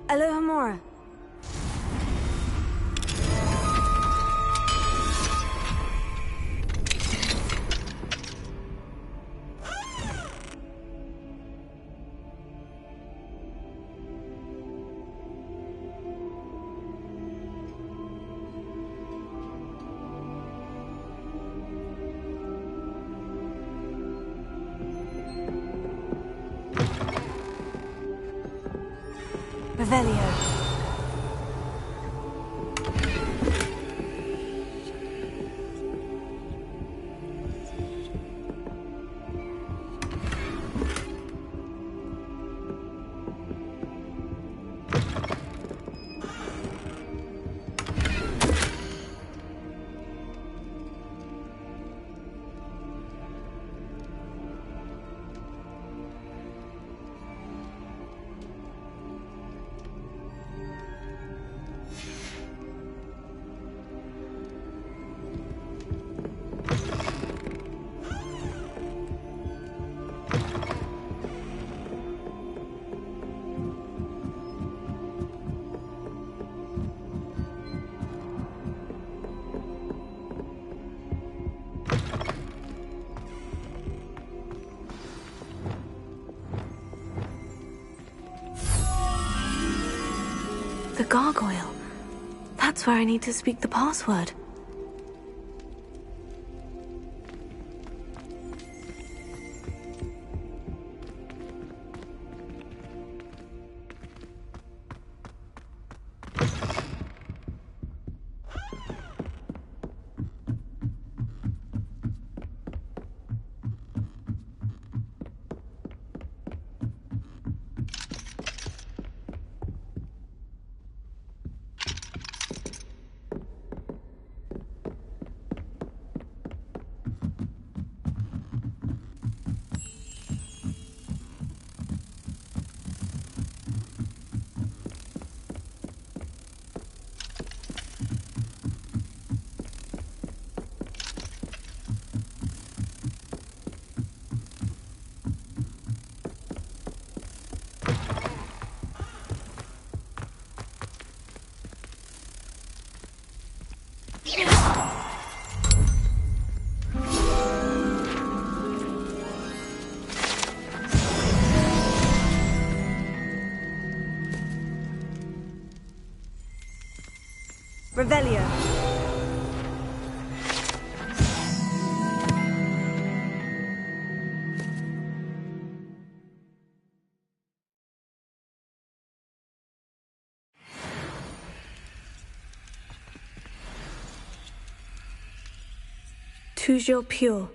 Aloha Mora. Revelio. The gargoyle. That's where I need to speak the password. Revelio. Toujours pure.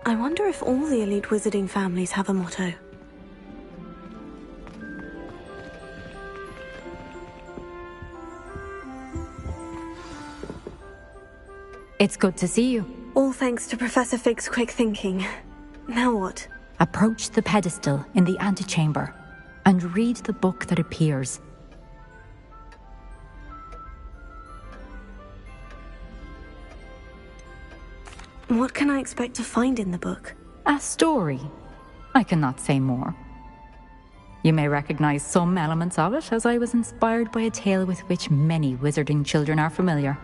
I wonder if all the elite wizarding families have a motto. It's good to see you. All thanks to Professor Fig's quick thinking. Now what? Approach the pedestal in the antechamber and read the book that appears. What can I expect to find in the book? A story. I cannot say more. You may recognize some elements of it, as I was inspired by a tale with which many wizarding children are familiar.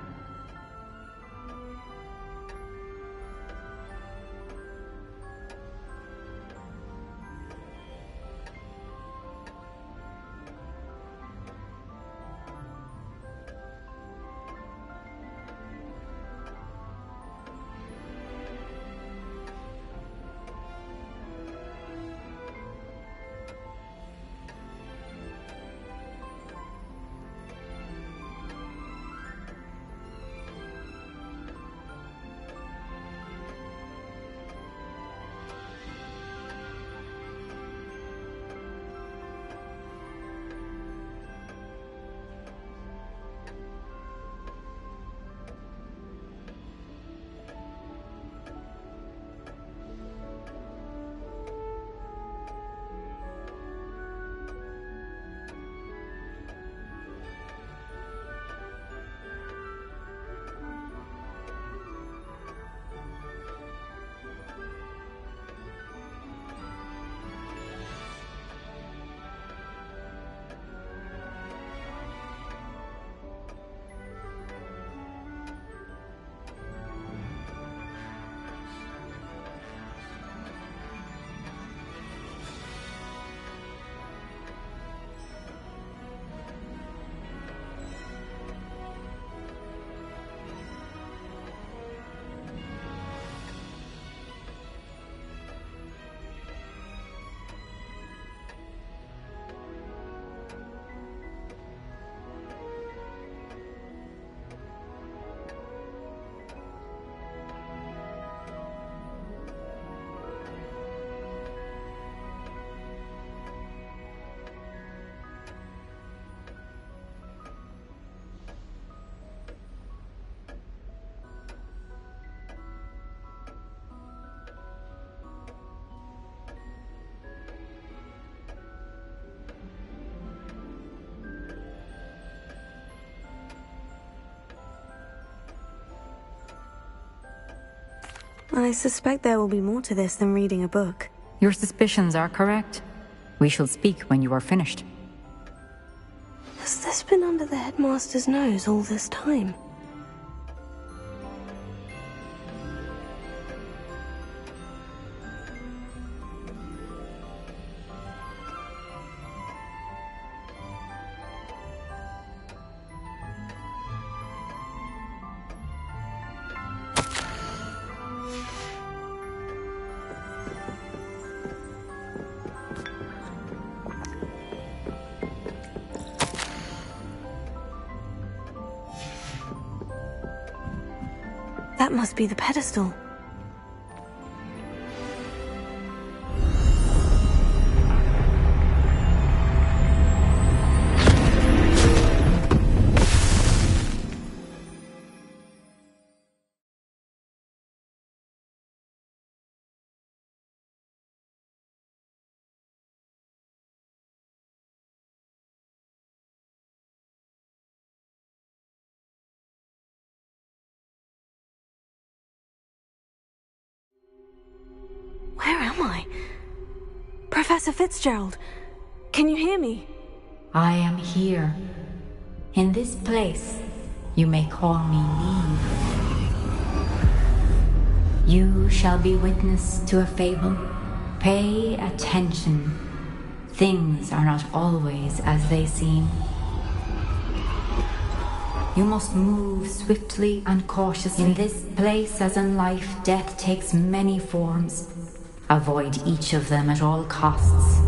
I suspect there will be more to this than reading a book. Your suspicions are correct. We shall speak when you are finished. Has this been under the headmaster's nose all this time? That must be the pedestal. Where am I? Professor Fitzgerald, can you hear me? I am here. In this place, you may call me Neve. You shall be witness to a fable. Pay attention. Things are not always as they seem. You must move swiftly and cautiously. In this place, as in life, death takes many forms. Avoid each of them at all costs.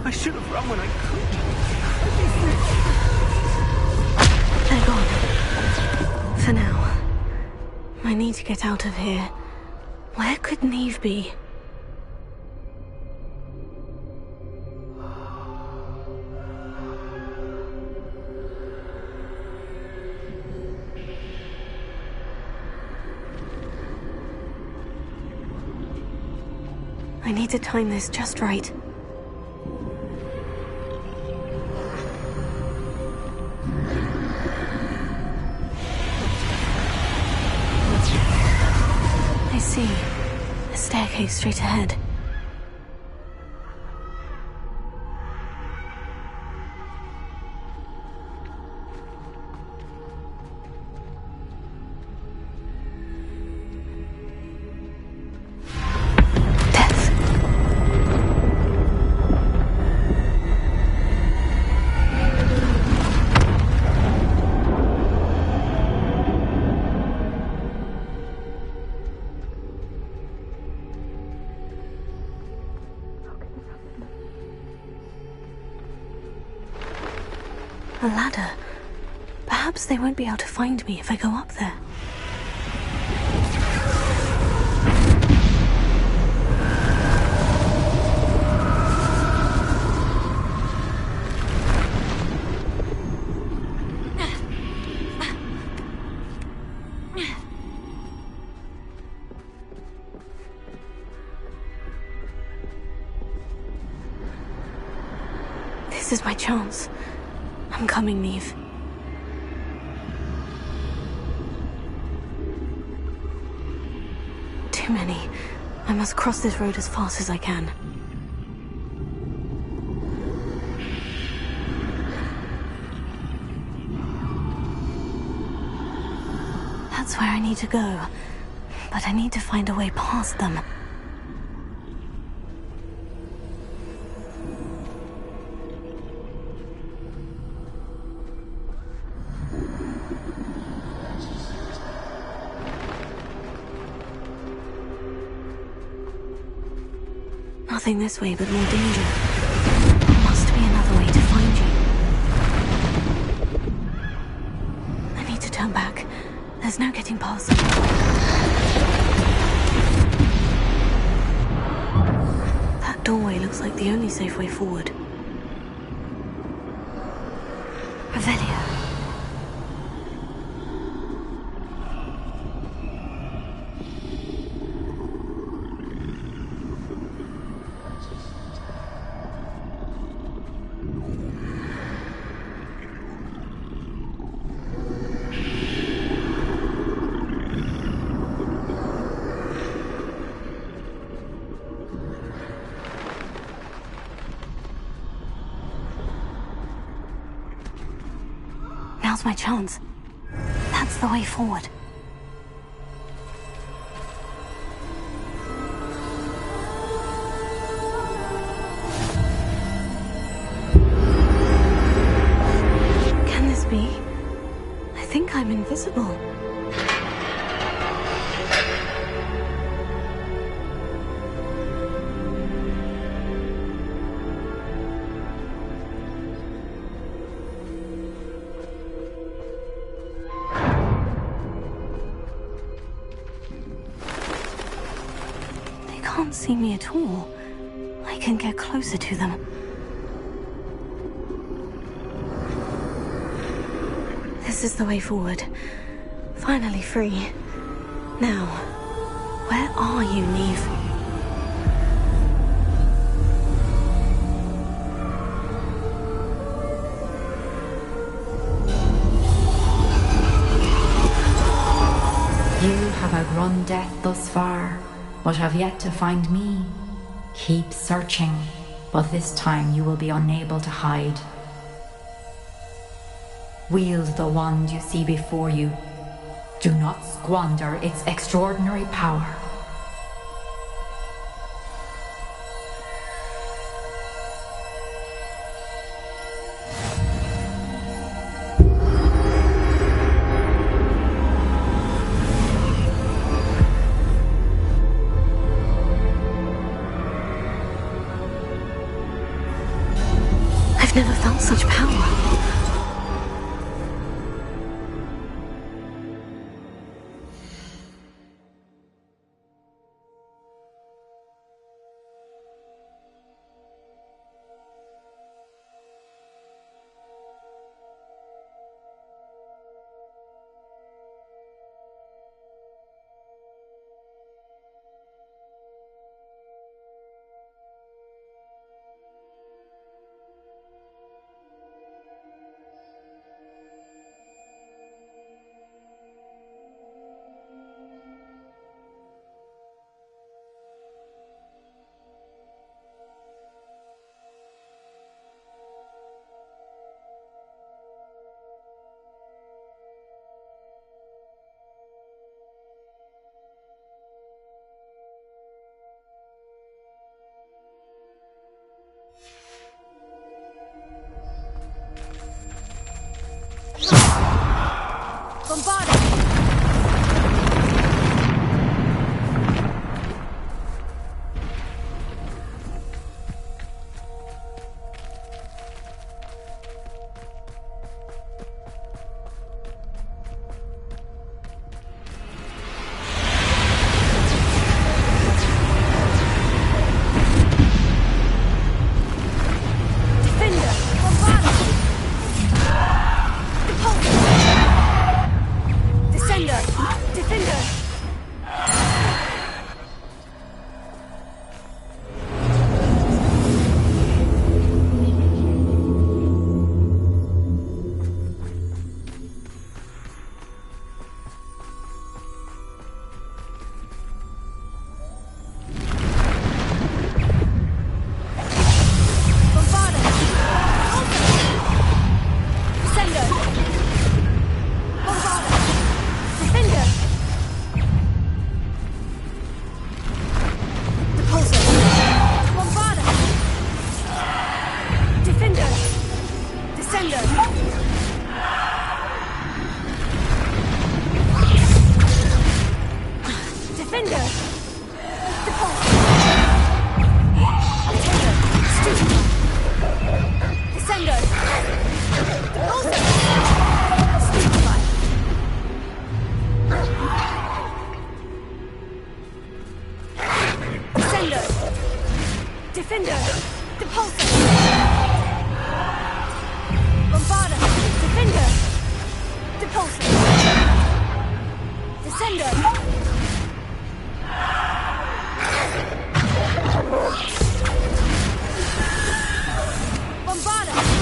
I should have run when I could. They're gone. For now. I need to get out of here. Where could Neve be? I need to time this just right. I see. A staircase straight ahead. A ladder. Perhaps they won't be able to find me if I go up there. This is my chance. I'm coming, Neve. too many. I must cross this road as fast as I can. That's where I need to go. But I need to find a way past them. Nothing this way but more danger. There must be another way to find you. I need to turn back. There's no getting past them. That doorway looks like the only safe way forward. Revelia. Now's my chance. That's the way forward. Can this be? I think I'm invisible. Can't see me at all. I can get closer to them. This is the way forward. Finally free. Now, where are you, Neve? You have outrun death thus far, but have yet to find me. Keep searching, but this time you will be unable to hide. Wield the wand you see before you. Do not squander its extraordinary power. I've never felt such power. Defender! Depulsor! Bombarda! Defender! Depulsor! Descender! Bombarda!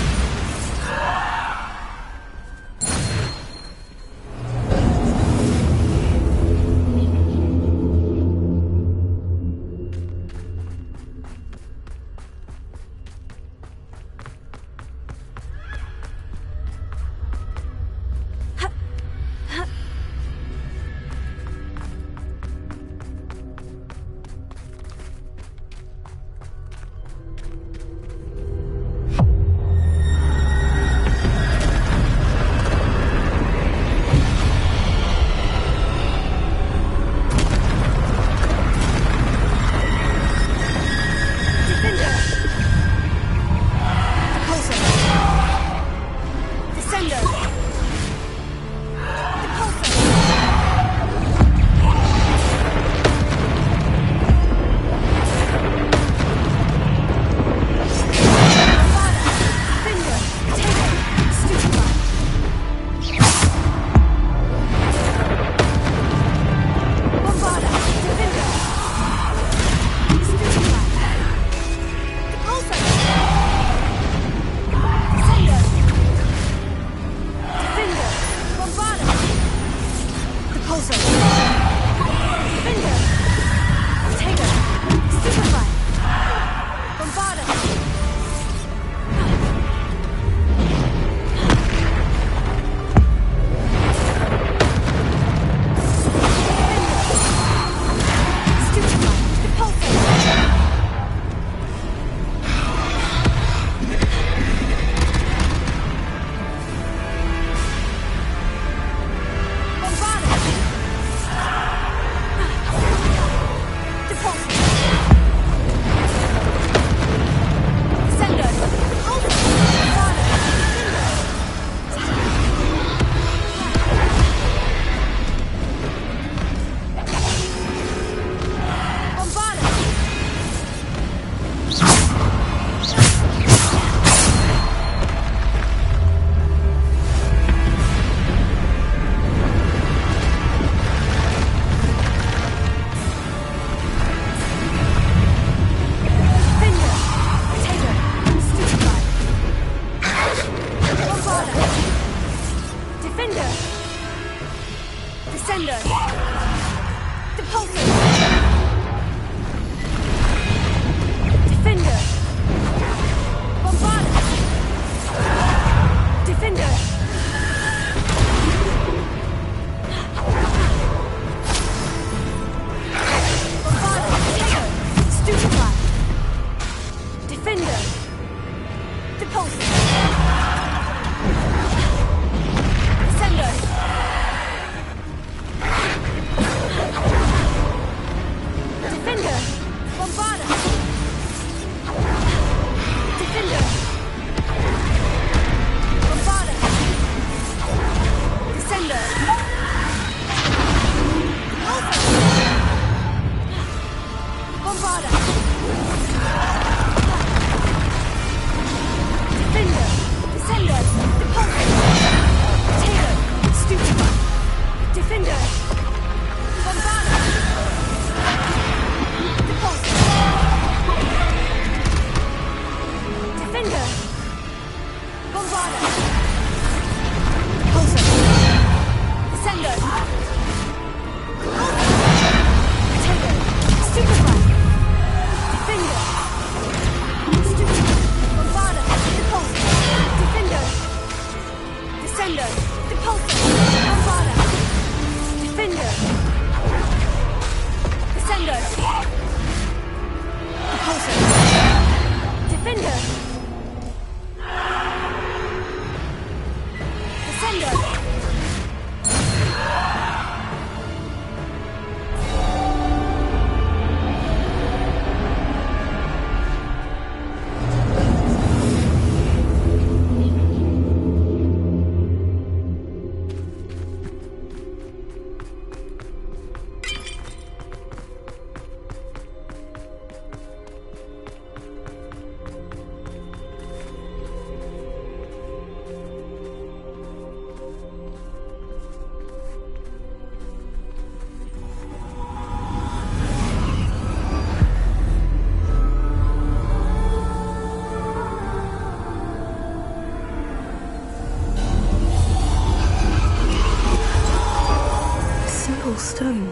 pure stone.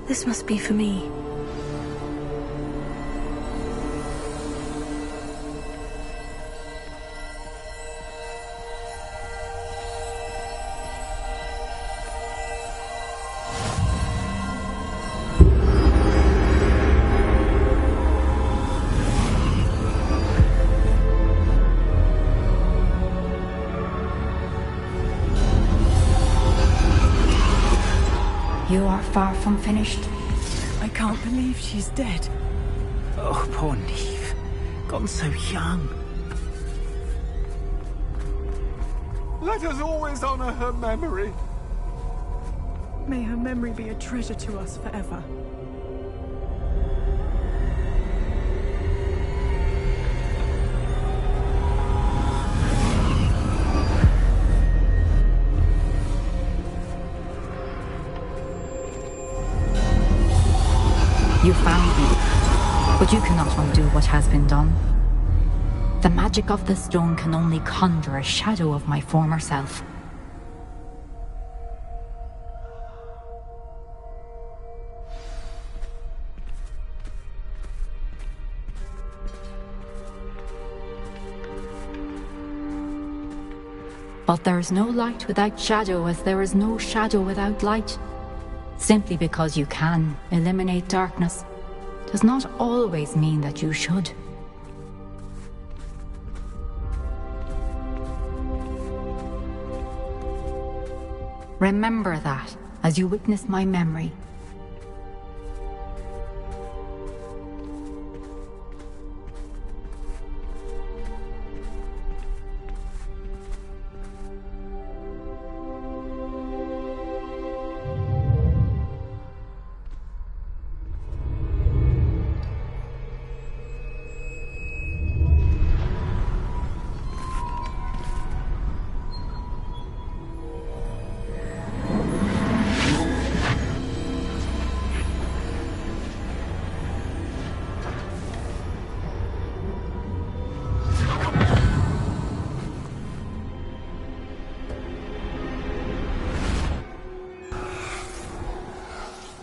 This must be for me. You are far from finished. I can't believe she's dead. Oh, poor Neve. Gone so young. Let us always honor her memory. May her memory be a treasure to us forever. You found me, but you cannot undo what has been done. The magic of the stone can only conjure a shadow of my former self. But there is no light without shadow, as there is no shadow without light. Simply because you can eliminate darkness does not always mean that you should. Remember that as you witness my memory.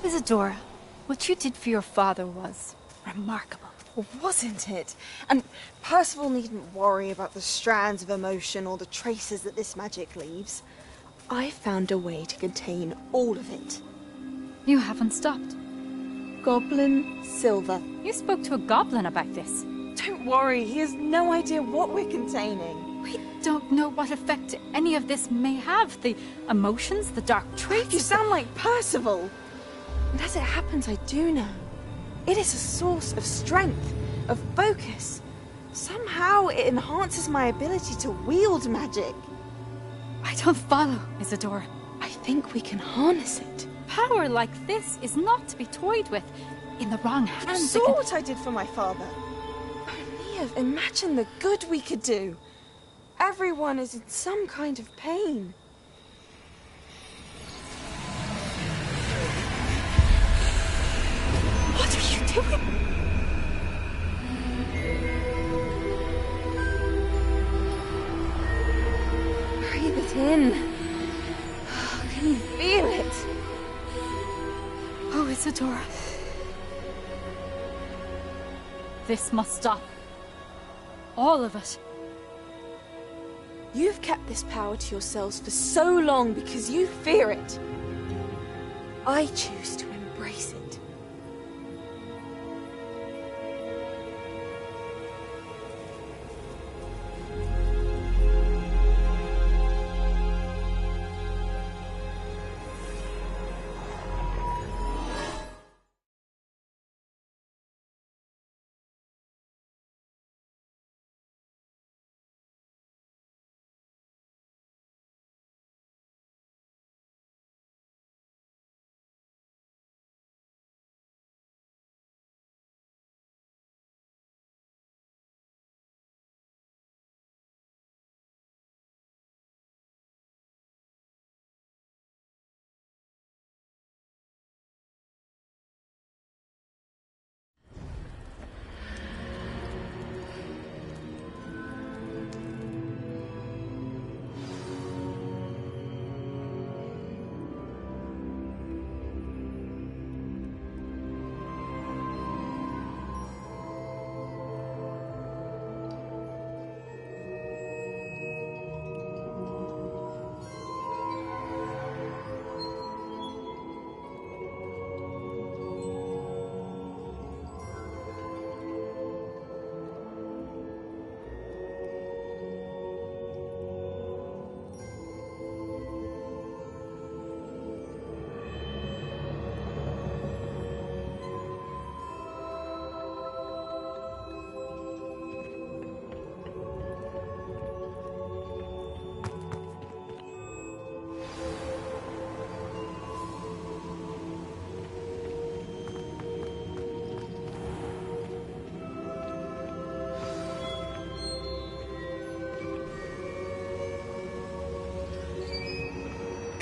Isadora, what you did for your father was remarkable. Well, wasn't it? And Percival needn't worry about the strands of emotion or the traces that this magic leaves. I found a way to contain all of it. You haven't stopped. Goblin Silver. You spoke to a goblin about this. Don't worry, he has no idea what we're containing. We don't know what effect any of this may have. The emotions, the dark traits. You sound like Percival. And as it happens, I do know. It is a source of strength, of focus. Somehow it enhances my ability to wield magic. I don't follow, Isadora. I think we can harness it. Power like this is not to be toyed with. In the wrong You hands, saw what I did for my father. Oh, Neve, imagine the good we could do. Everyone is in some kind of pain. What are you doing? Breathe it in. Can you feel it? Oh, Isadora. This must stop. All of it. You've kept this power to yourselves for so long because you fear it. I choose to embrace it.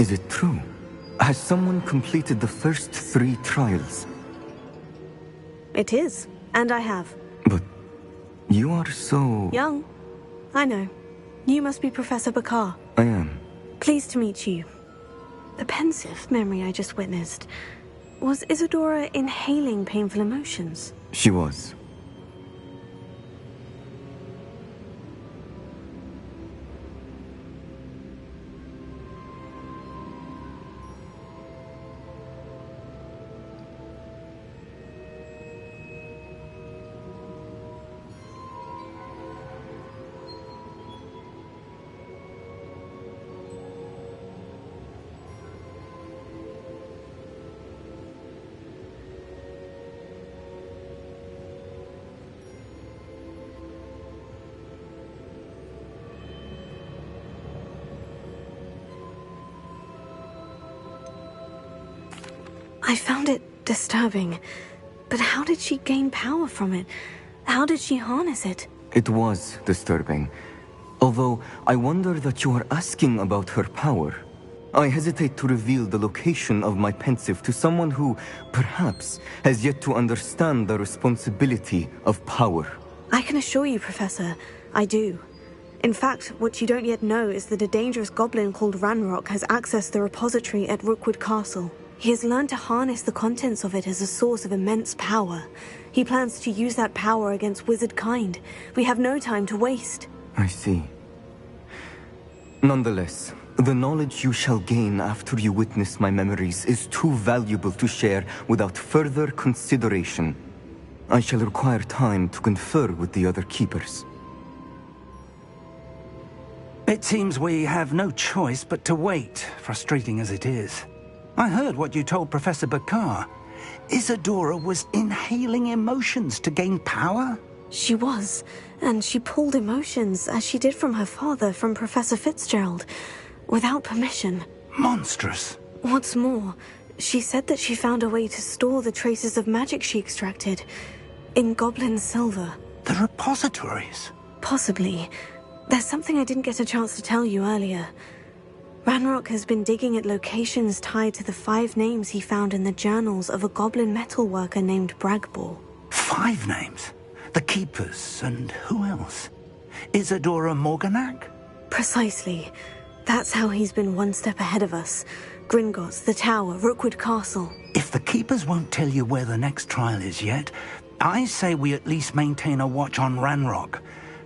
Is it true? Has someone completed the first 3 trials? It is, and I have. But you are so... Young. I know. You must be Professor Bakar. I am. Pleased to meet you. The pensive memory I just witnessed. Was Isadora inhaling painful emotions? She was. I found it disturbing. But how did she gain power from it? How did she harness it? It was disturbing. Although, I wonder that you are asking about her power. I hesitate to reveal the location of my pensive to someone who, perhaps, has yet to understand the responsibility of power. I can assure you, Professor, I do. In fact, what you don't yet know is that a dangerous goblin called Ranrock has accessed the repository at Rookwood Castle. He has learned to harness the contents of it as a source of immense power. He plans to use that power against wizard kind. We have no time to waste. I see. Nonetheless, the knowledge you shall gain after you witness my memories is too valuable to share without further consideration. I shall require time to confer with the other keepers. It seems we have no choice but to wait, frustrating as it is. I heard what you told Professor Bakar. Isadora was inhaling emotions to gain power? She was, and she pulled emotions, as she did from her father, from Professor Fitzgerald, without permission. Monstrous. What's more, she said that she found a way to store the traces of magic she extracted in goblin silver. The repositories? Possibly. There's something I didn't get a chance to tell you earlier. Ranrock has been digging at locations tied to the 5 names he found in the journals of a goblin metalworker named Bragbor. 5 names? The Keepers, and who else? Isadora Morganac? Precisely. That's how he's been one step ahead of us. Gringotts, the Tower, Rookwood Castle. If the Keepers won't tell you where the next trial is yet, I say we at least maintain a watch on Ranrock.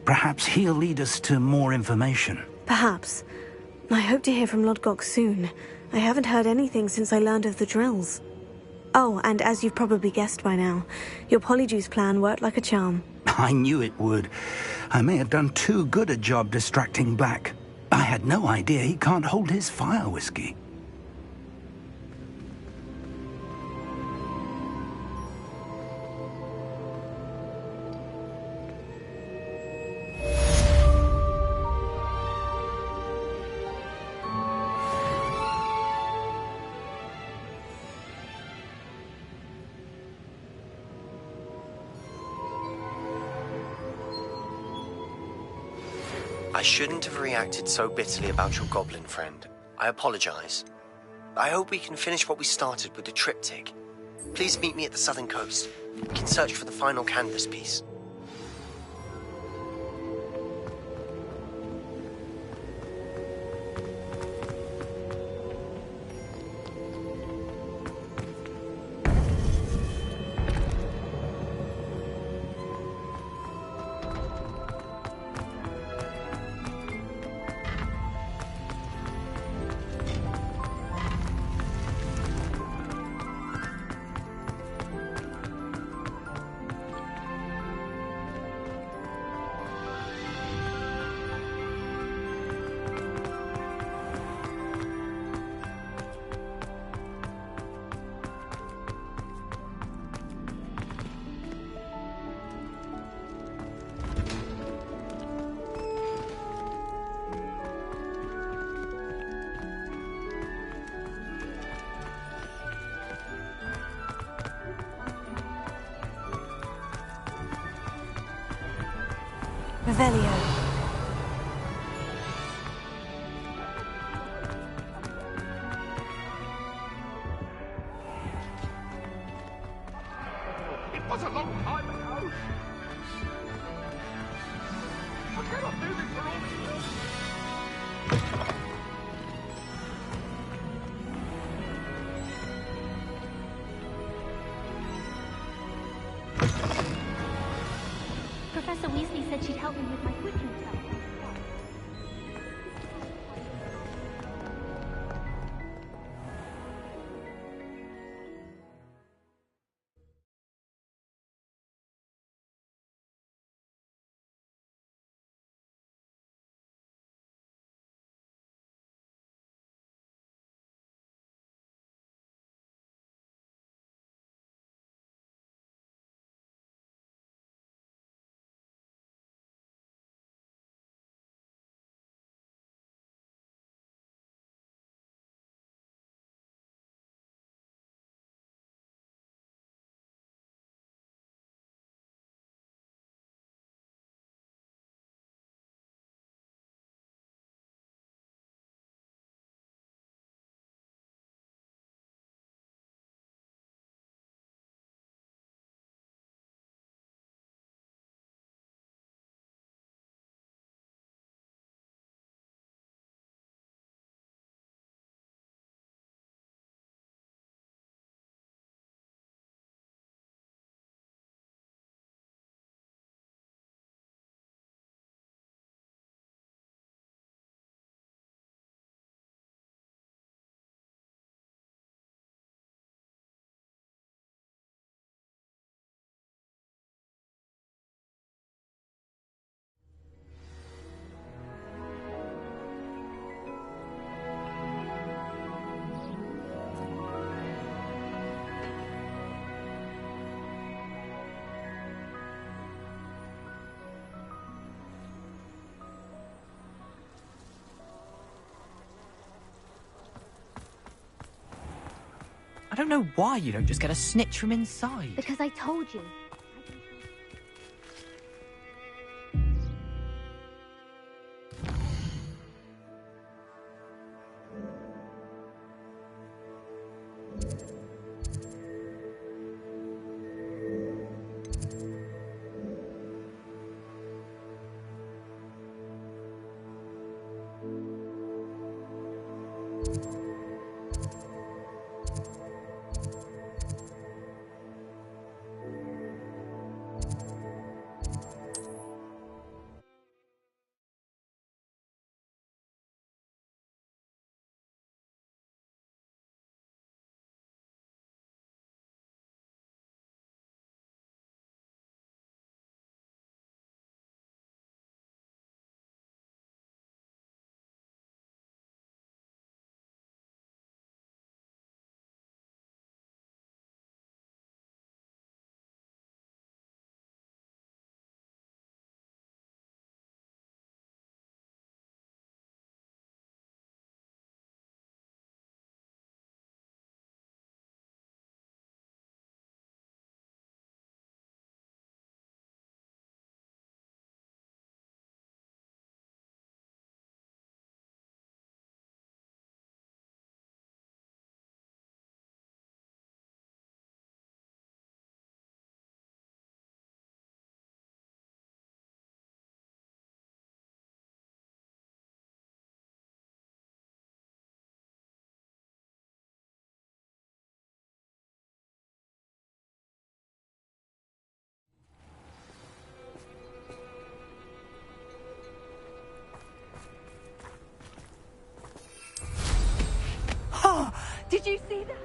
Perhaps he'll lead us to more information. Perhaps. I hope to hear from Lodgok soon. I haven't heard anything since I learned of the drills. Oh, and as you've probably guessed by now, your polyjuice plan worked like a charm. I knew it would. I may have done too good a job distracting Black. I had no idea he can't hold his fire whiskey. I shouldn't have reacted so bitterly about your goblin friend. I apologize. I hope we can finish what we started with the triptych. Please meet me at the southern coast. We can search for the final canvas piece. Revelio. was a long time ago. I cannot do this for all the world. Professor Weasley said she'd help me with my quickening spell. I don't know why you don't just get a snitch from inside. Because I told you. Did you see that?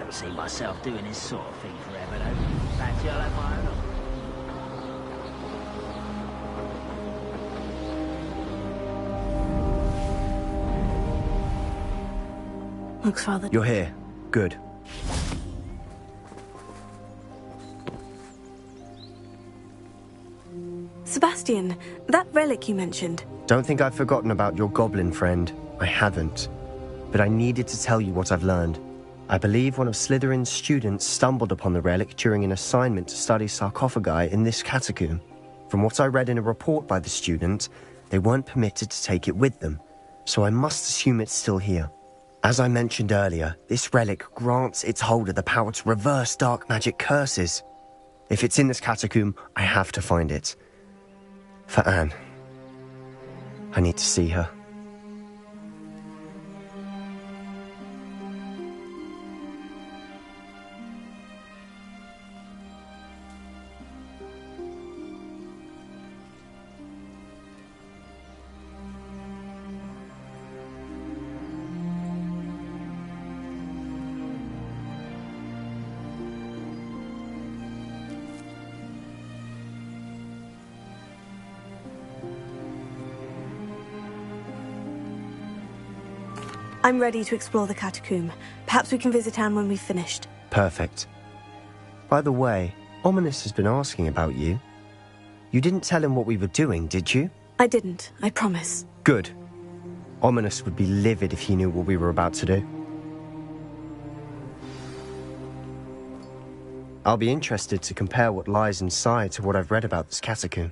See myself doing this sort of thing forever, though. Fancy I'll have my own. Looks rather... You're here. Good. Sebastian, that relic you mentioned. Don't think I've forgotten about your goblin friend. I haven't. But I needed to tell you what I've learned. I believe one of Slytherin's students stumbled upon the relic during an assignment to study sarcophagi in this catacomb. From what I read in a report by the student, they weren't permitted to take it with them, so I must assume it's still here. As I mentioned earlier, this relic grants its holder the power to reverse dark magic curses. If it's in this catacomb, I have to find it. For Anne. I need to see her. I'm ready to explore the catacomb. Perhaps we can visit Anne when we've finished. Perfect. By the way, Ominous has been asking about you. You didn't tell him what we were doing, did you? I didn't, I promise. Good. Ominous would be livid if he knew what we were about to do. I'll be interested to compare what lies inside to what I've read about this catacomb.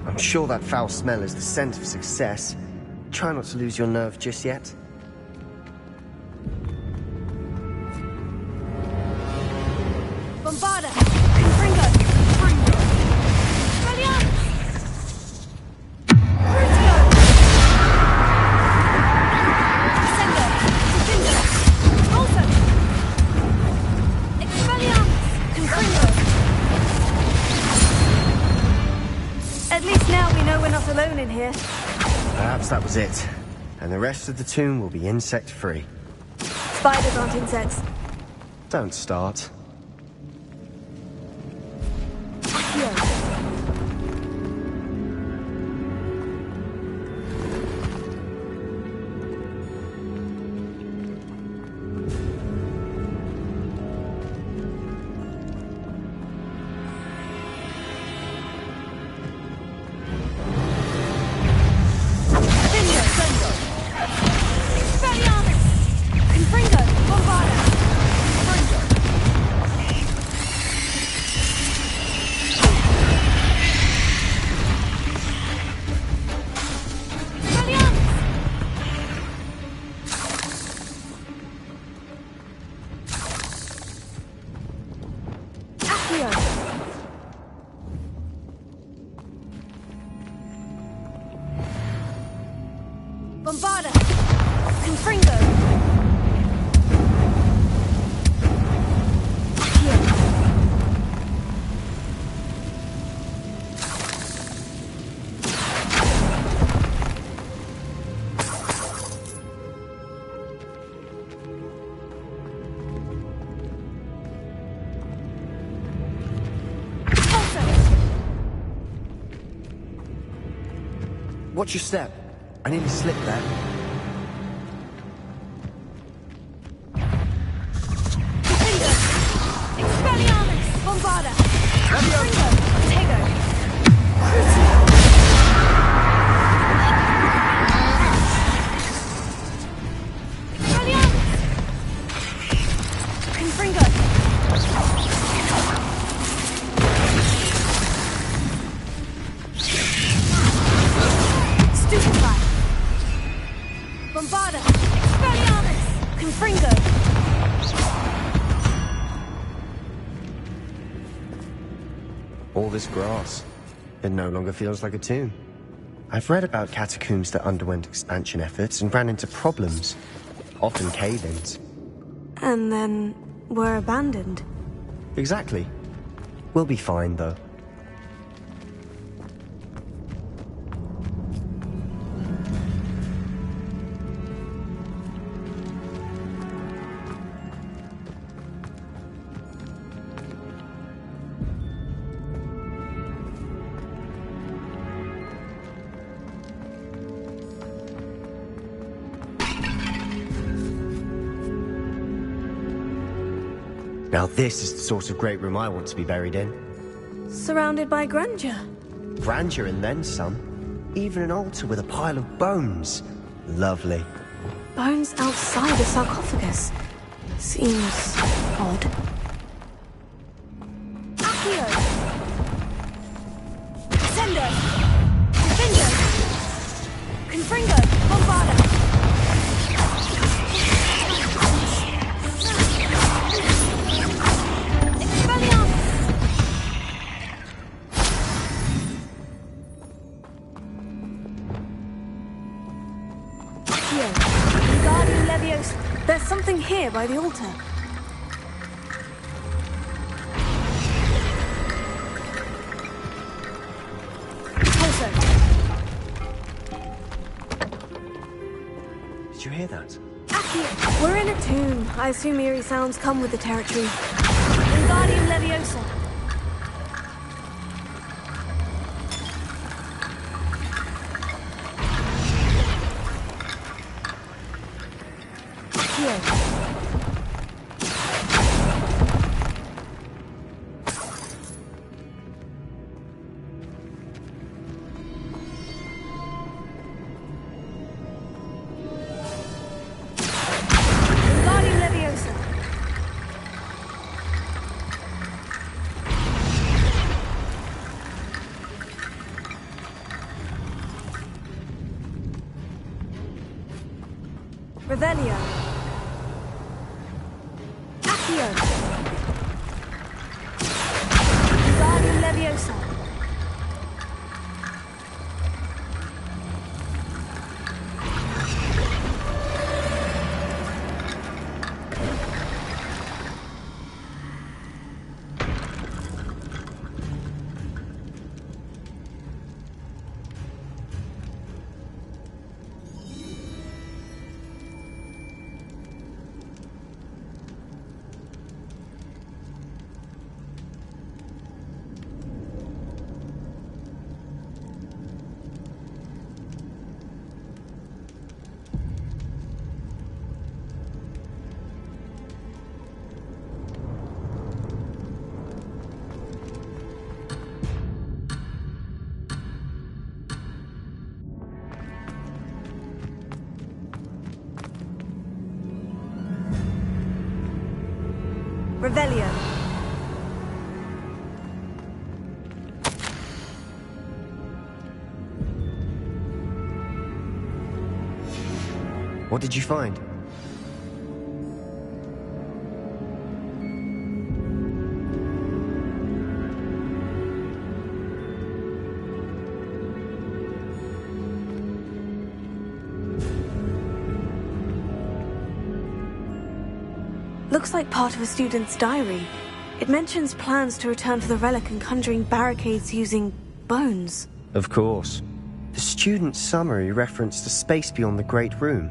I'm sure that foul smell is the scent of success. Try not to lose your nerve just yet. Bombarda! Confringo! Confringo! Expelliarmus! Crucio! Ascendo! Confringo! Expulso! Expelliarmus! Confringo! At least now we know we're not alone in here. Perhaps that was it. And the rest of the tomb will be insect-free. Spiders aren't insects. Don't start. Bombarda! Confringo! Watch your step. I nearly slipped there. Expelliarmus! Bombarda! Confringo! Tego! Crucio! Expelliarmus! Confringo! Confringo! All this grass. It no longer feels like a tomb. I've read about catacombs that underwent expansion efforts and ran into problems. Often cave-ins. And then were abandoned. Exactly. We'll be fine, though. Now this is the sort of great room I want to be buried in. Surrounded by grandeur. Grandeur and then some. Even an altar with a pile of bones. Lovely. Bones outside a sarcophagus. Seems odd. Accio! Sendo! Defendo! Confringo! Bombarda! There's something here by the altar. Also. Did you hear that? Accio! We're in a tomb. I assume eerie sounds come with the territory. Wingardium Leviosa. Revelio. Accio. Wingardium Leviosa. Revelio. What did you find? Looks like part of a student's diary. It mentions plans to return to the relic and conjuring barricades using bones. Of course. The student's summary referenced a space beyond the Great Room,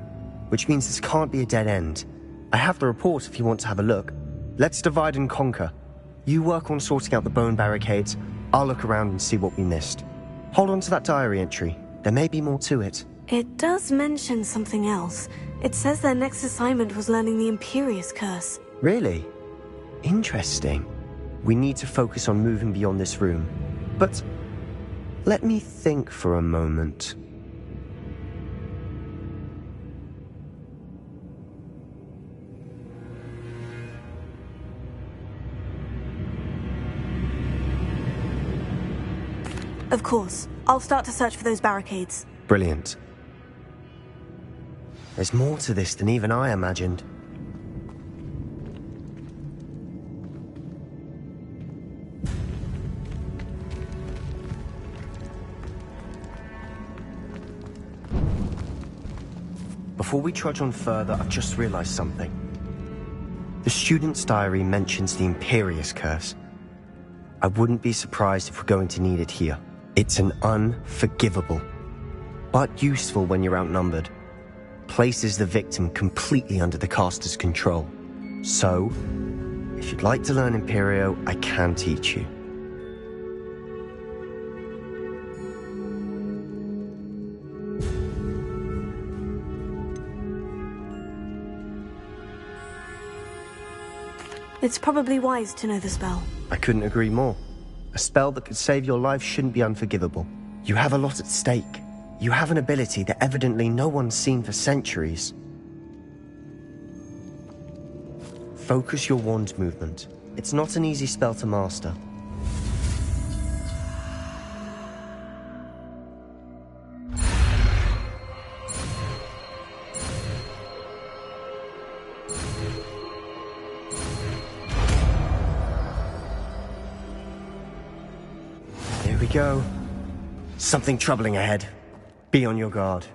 which means this can't be a dead end. I have the report if you want to have a look. Let's divide and conquer. You work on sorting out the bone barricades. I'll look around and see what we missed. Hold on to that diary entry. There may be more to it. It does mention something else. It says their next assignment was learning the Imperious Curse. Really? Interesting. We need to focus on moving beyond this room. But let me think for a moment. Of course. I'll start to search for those barricades. Brilliant. There's more to this than even I imagined. Before we trudge on further, I've just realized something. The student's diary mentions the Imperious Curse. I wouldn't be surprised if we're going to need it here. It's an unforgivable, but useful when you're outnumbered. Places the victim completely under the caster's control. So, if you'd like to learn Imperio, I can teach you. It's probably wise to know the spell. I couldn't agree more. A spell that could save your life shouldn't be unforgivable. You have a lot at stake. You have an ability that evidently no one's seen for centuries. Focus your wand movement. It's not an easy spell to master. Here we go. Something troubling ahead. Be on your guard.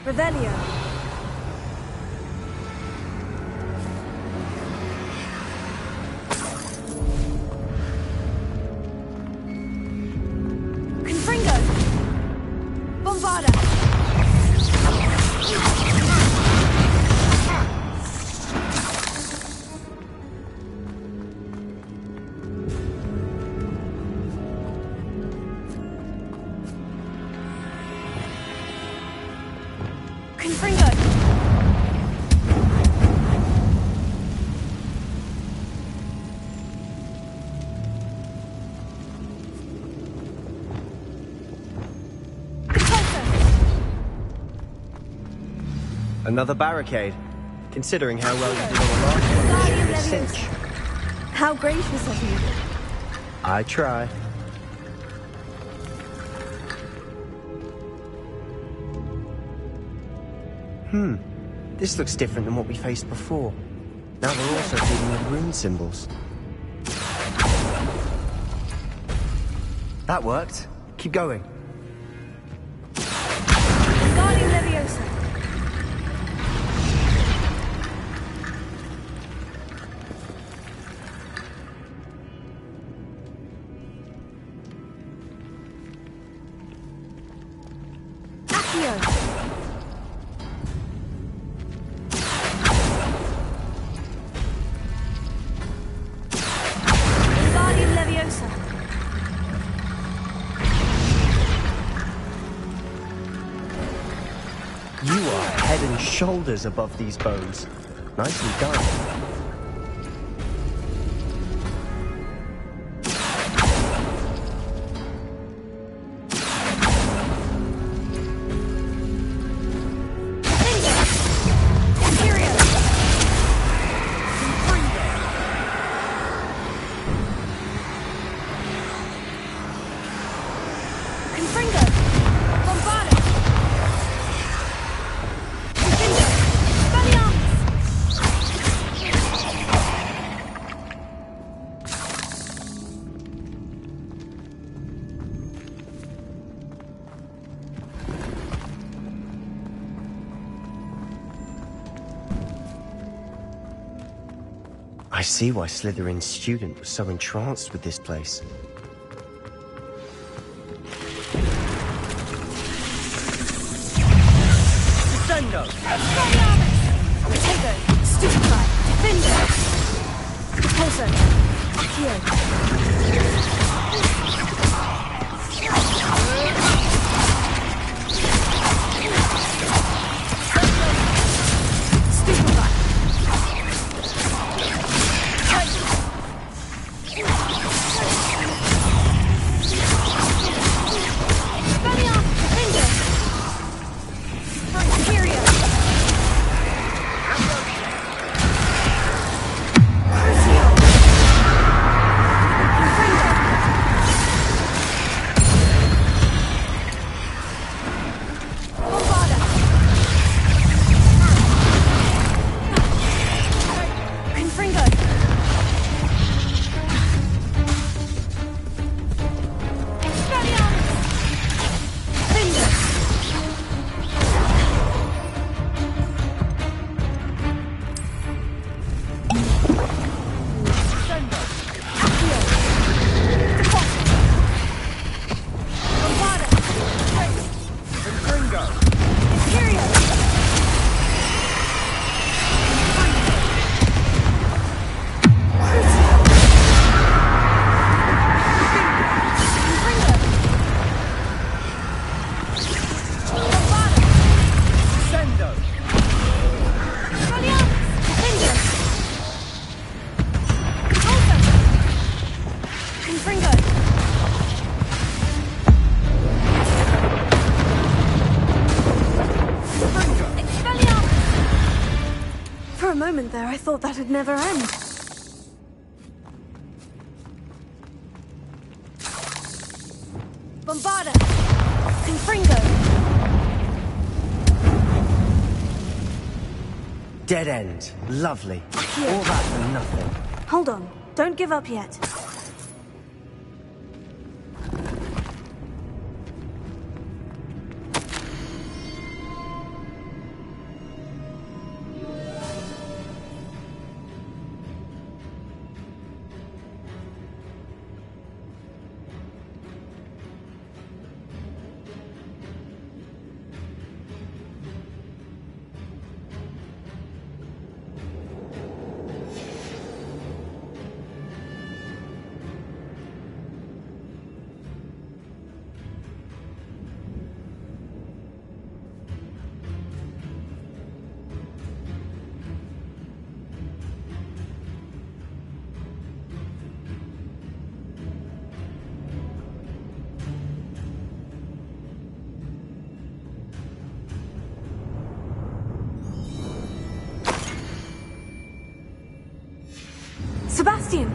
Revelio. Confringo. Bombarda. Another barricade. Considering how well you did on the last one, it should be a cinch. How gracious of you. I try. This looks different than what we faced before. Now they're also dealing with rune symbols. That worked. Keep going. Guardian Leviosa. Accio. You are head and shoulders above these bones. Nicely done. I see why Slytherin's student was so entranced with this place. Descendo! Potato! Stupefy! Defender! Repulsor! Accio! For a moment there, I thought that'd never end. Bombarda! Confringo! Dead end. Lovely. All that for nothing. Hold on. Don't give up yet.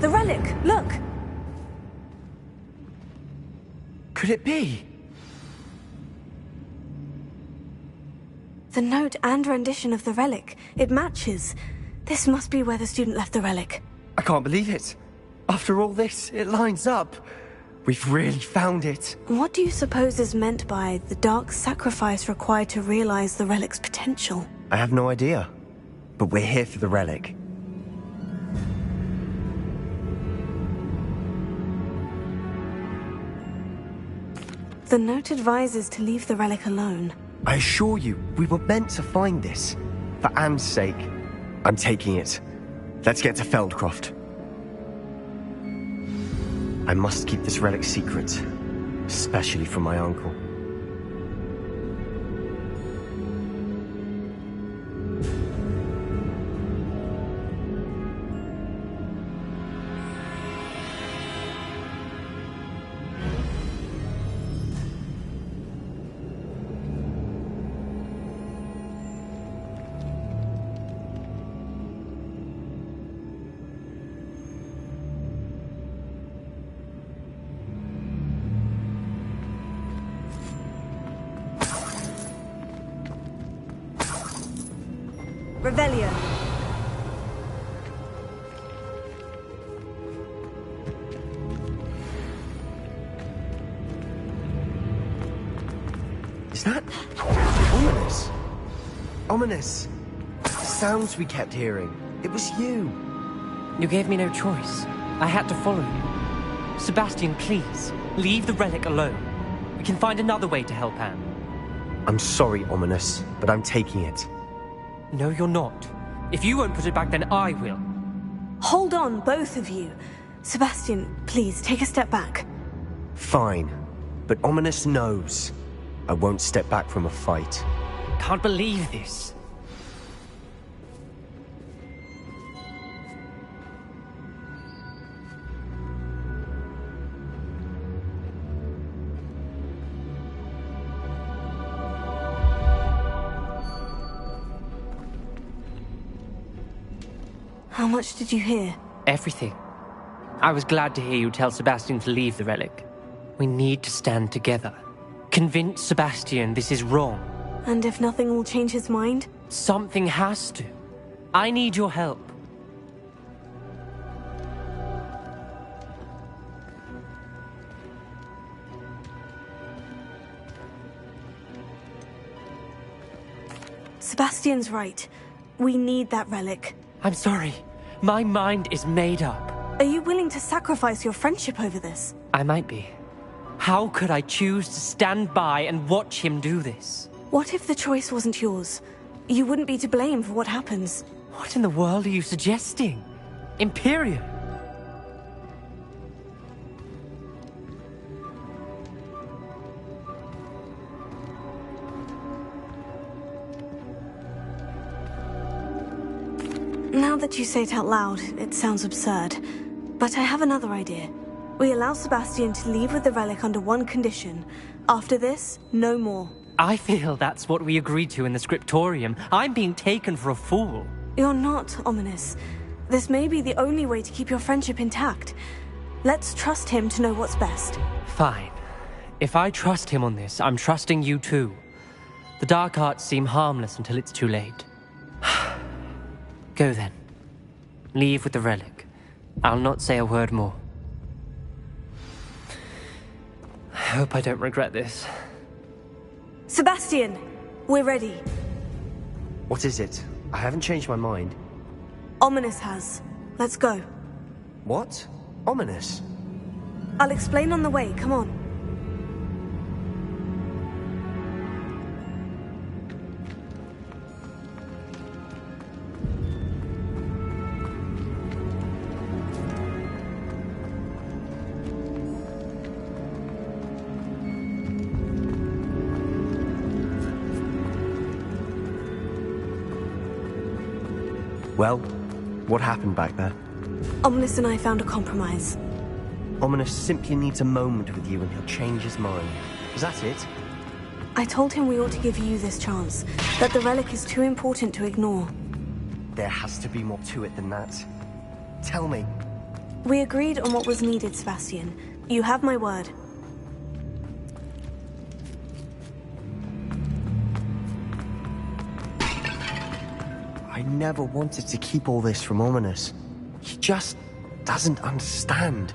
The relic! Look! Could it be? The note and rendition of the relic. It matches. This must be where the student left the relic. I can't believe it. After all this, it lines up. We've really found it. What do you suppose is meant by the dark sacrifice required to realize the relic's potential? I have no idea. But we're here for the relic. The note advises to leave the relic alone. I assure you, we were meant to find this. For Anne's sake. I'm taking it. Let's get to Feldcroft. I must keep this relic secret. Especially from my uncle. Revelio. Is that ominous? Ominous. The sounds we kept hearing. It was you. You gave me no choice. I had to follow you. Sebastian, please, leave the relic alone. We can find another way to help Anne. I'm sorry, Ominous, but I'm taking it. No, you're not. If you won't put it back, then I will. Hold on, both of you. Sebastian, please, take a step back. Fine. But Ominous knows. I won't step back from a fight. Can't believe this. How much did you hear? Everything. I was glad to hear you tell Sebastian to leave the relic. We need to stand together. Convince Sebastian this is wrong. And if nothing will change his mind? Something has to. I need your help. Sebastian's right. We need that relic. I'm sorry. My mind is made up. Are you willing to sacrifice your friendship over this? I might be. How could I choose to stand by and watch him do this? What if the choice wasn't yours? You wouldn't be to blame for what happens. What in the world are you suggesting? Imperium? Now that you say it out loud, it sounds absurd. But I have another idea. We allow Sebastian to leave with the relic under one condition. After this, no more. I feel that's what we agreed to in the scriptorium. I'm being taken for a fool. You're not, Ominous. This may be the only way to keep your friendship intact. Let's trust him to know what's best. Fine. If I trust him on this, I'm trusting you too. The dark arts seem harmless until it's too late. Go then. Leave with the relic. I'll not say a word more. I hope I don't regret this. Sebastian! We're ready. What is it? I haven't changed my mind. Ominous has. Let's go. What? Ominous? I'll explain on the way. Come on. Well, what happened back there? Ominous and I found a compromise. Ominous simply needs a moment with you and he'll change his mind. Is that it? I told him we ought to give you this chance, that the relic is too important to ignore. There has to be more to it than that. Tell me, We agreed on what was needed, Sebastian. You have my word. I never wanted to keep all this from Ominous. He just doesn't understand.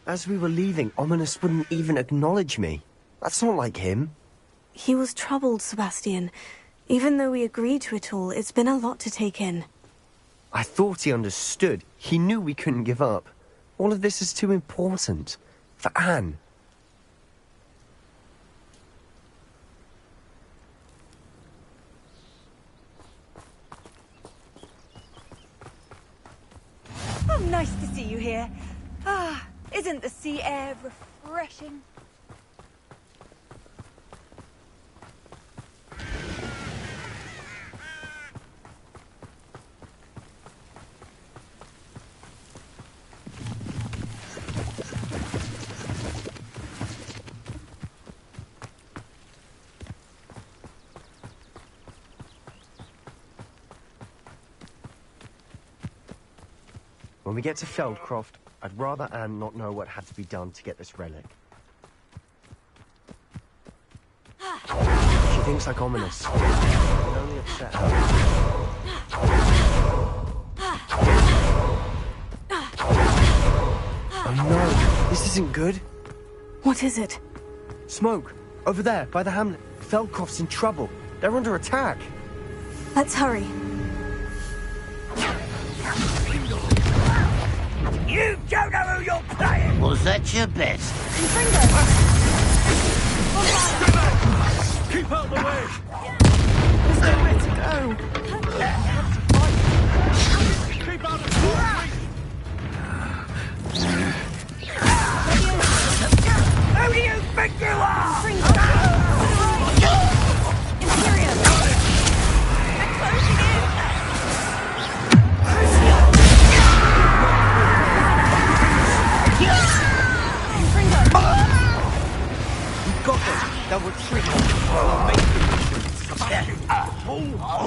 As we were leaving, Ominous wouldn't even acknowledge me. That's not like him. He was troubled, Sebastian. Even though we agreed to it all, it's been a lot to take in. I thought he understood. He knew we couldn't give up. All of this is too important. For Anne. Oh, nice to see you here. Ah, isn't the sea air refreshing? When we get to Feldcroft, I'd rather Anne not know what had to be done to get this relic. She thinks like Ominous. It will only upset her. Oh no, this isn't good. What is it? Smoke, over there, by the hamlet. Feldcroft's in trouble. They're under attack. Let's hurry. You don't know who you're playing! Was that your best? Keep out the way! There's nowhere to go. Keep out of the way! Who do you think you are? Imperium! They're closing in! Got them. They'll retreat. We'll make the mission.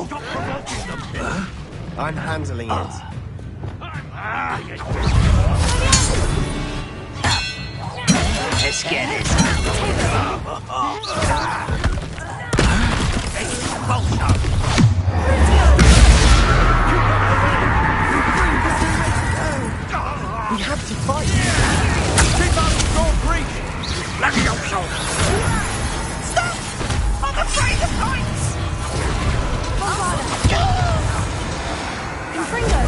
Stop provoking them! I'm handling it. Let's get it! We have to fight. Keep out of your breach! Let me go, soldier! Stop! I'm afraid of heights! Confringo!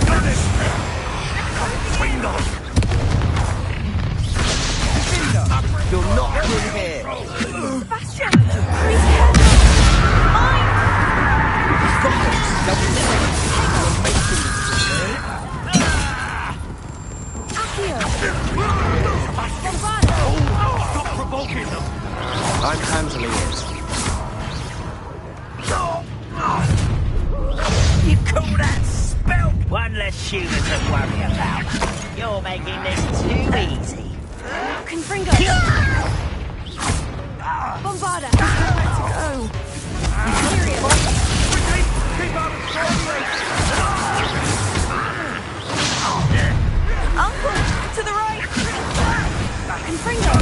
Wingo! You're not good here. Bastion! Be careful! Mine! Got them. They'll be safe. We'll make them. Accio! Bombado! Stop provoking them! I'm handling it. You call that spell? One less shooter to worry about. You're making this too easy. Confringo! Bombada! Nowhere to go. Imperium! Keep out of Uncle! To the right! Confringo!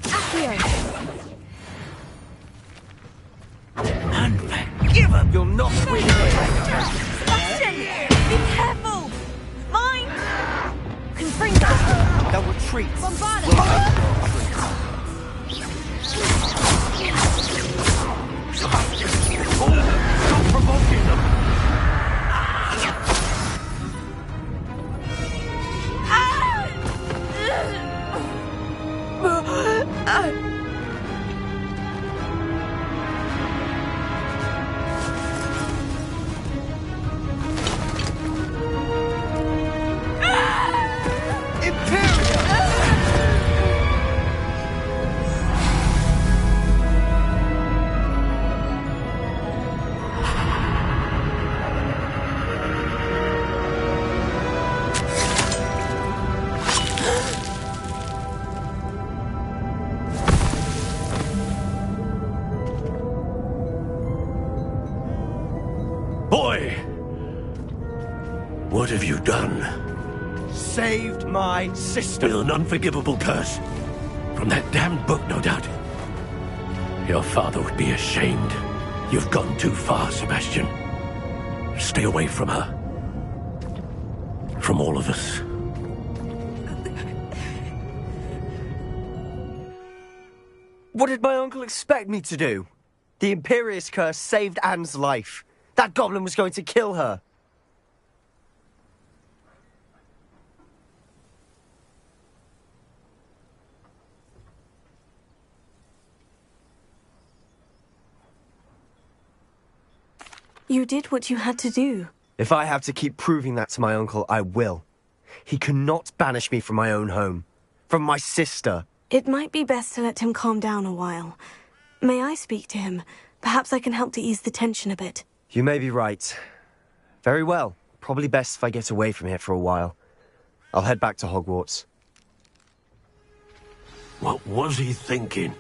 Accio! Give them! You're not with it. Sebastian! Be careful! Mine! Confringo! Stop provoking them! Boy! What have you done? Saved my sister. With an unforgivable curse. From that damned book, no doubt. Your father would be ashamed. You've gone too far, Sebastian. Stay away from her. From all of us. What did my uncle expect me to do? The Imperious curse saved Anne's life. That goblin was going to kill her. You did what you had to do. If I have to keep proving that to my uncle, I will. He cannot banish me from my own home. From my sister. It might be best to let him calm down a while. May I speak to him? Perhaps I can help to ease the tension a bit. You may be right. Very well. Probably best if I get away from here for a while. I'll head back to Hogwarts. What was he thinking?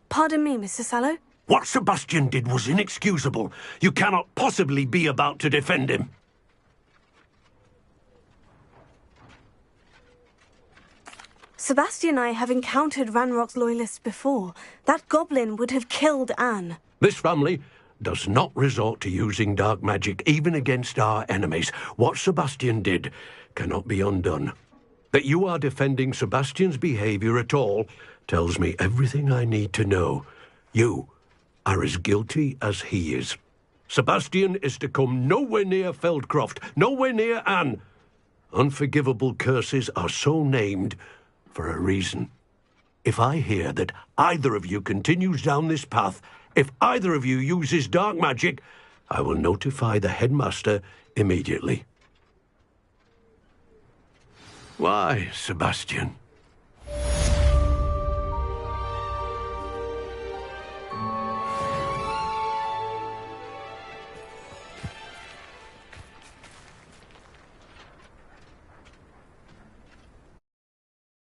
Pardon me, Mr. Sallow? What Sebastian did was inexcusable. You cannot possibly be about to defend him. Sebastian and I have encountered Ranrock's loyalists before. That goblin would have killed Anne. This family does not resort to using dark magic even against our enemies. What Sebastian did cannot be undone. That you are defending Sebastian's behavior at all tells me everything I need to know. You are as guilty as he is. Sebastian is to come nowhere near Feldcroft, nowhere near Anne. Unforgivable curses are so named for a reason. If I hear that either of you continues down this path, if either of you uses dark magic, I will notify the headmaster immediately. Why, Sebastian?